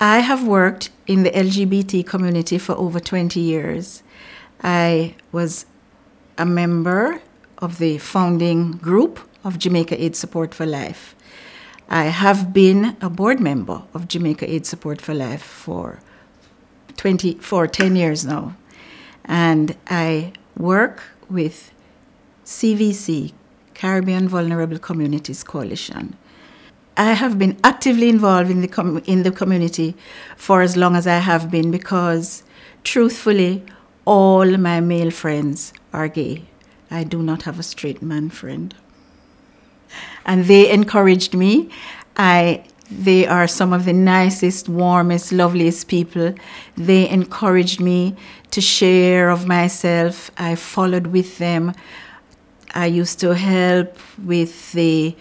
I have worked in the LGBT community for over 20 years. I was a member of the founding group of Jamaica AIDS Support for Life. I have been a board member of Jamaica AIDS Support for Life for 10 years now. And I work with CVC, Caribbean Vulnerable Communities Coalition. I have been actively involved in the community for as long as I have been because, truthfully, all my male friends are gay. I do not have a straight man friend. And they encouraged me. They are some of the nicest, warmest, loveliest people. They encouraged me to share of myself. I followed with them. I used to help with the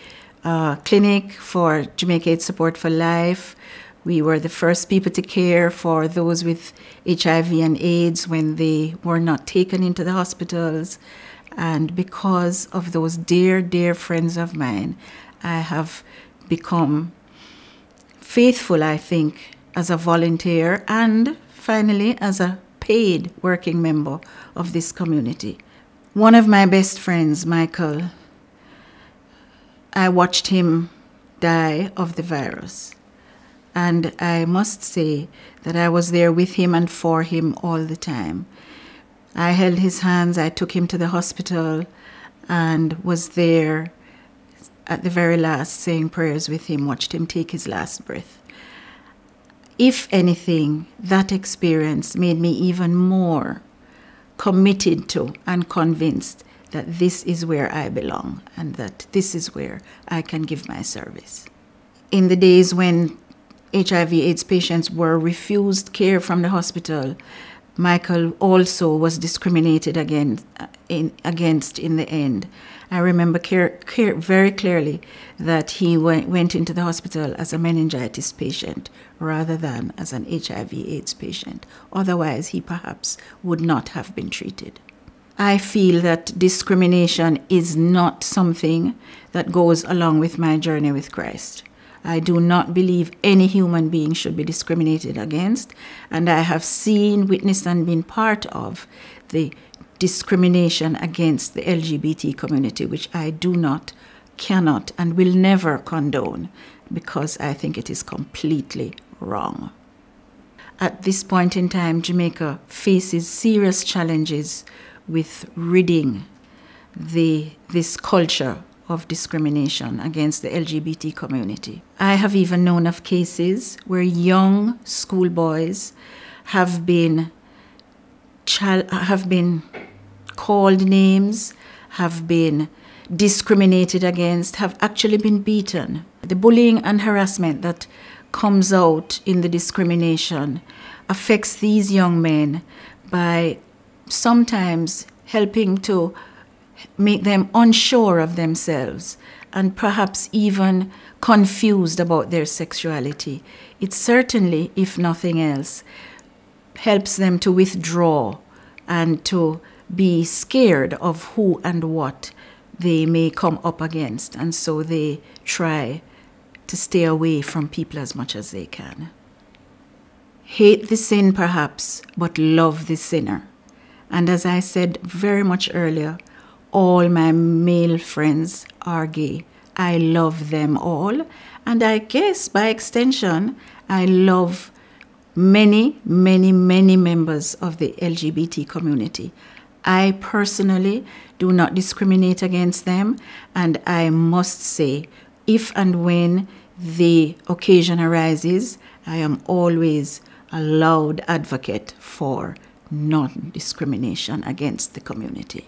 clinic for Jamaica AIDS Support for Life. We were the first people to care for those with HIV and AIDS when they were not taken into the hospitals. And because of those dear, dear friends of mine, I have become faithful, I think, as a volunteer and finally as a paid working member of this community. One of my best friends, Michael, I watched him die of the virus. And I must say that I was there with him and for him all the time. I held his hands, I took him to the hospital and was there at the very last saying prayers with him, watched him take his last breath. If anything, that experience made me even more committed to and convinced that this is where I belong and that this is where I can give my service. In the days when HIV/AIDS patients were refused care from the hospital, Michael also was discriminated against in the end. I remember very clearly that he went into the hospital as a meningitis patient rather than as an HIV/AIDS patient. Otherwise, he perhaps would not have been treated. I feel that discrimination is not something that goes along with my journey with Christ. I do not believe any human being should be discriminated against, and I have seen, witnessed, and been part of the discrimination against the LGBT community, which I do not, cannot, and will never condone because I think it is completely wrong. At this point in time, Jamaica faces serious challenges with ridding this culture of discrimination against the LGBT community. I have even known of cases where young schoolboys have been called names, have been discriminated against, have actually been beaten. The bullying and harassment that comes out in the discrimination affects these young men by sometimes helping to make them unsure of themselves and perhaps even confused about their sexuality. It certainly, if nothing else, helps them to withdraw and to be scared of who and what they may come up against, and so they try to stay away from people as much as they can. Hate the sin perhaps, but love the sinner. And as I said very much earlier, all my male friends are gay. I love them all. And I guess by extension, I love many, many, many members of the LGBT community. I personally do not discriminate against them. And I must say, if and when the occasion arises, I am always a loud advocate for non-discrimination against the community.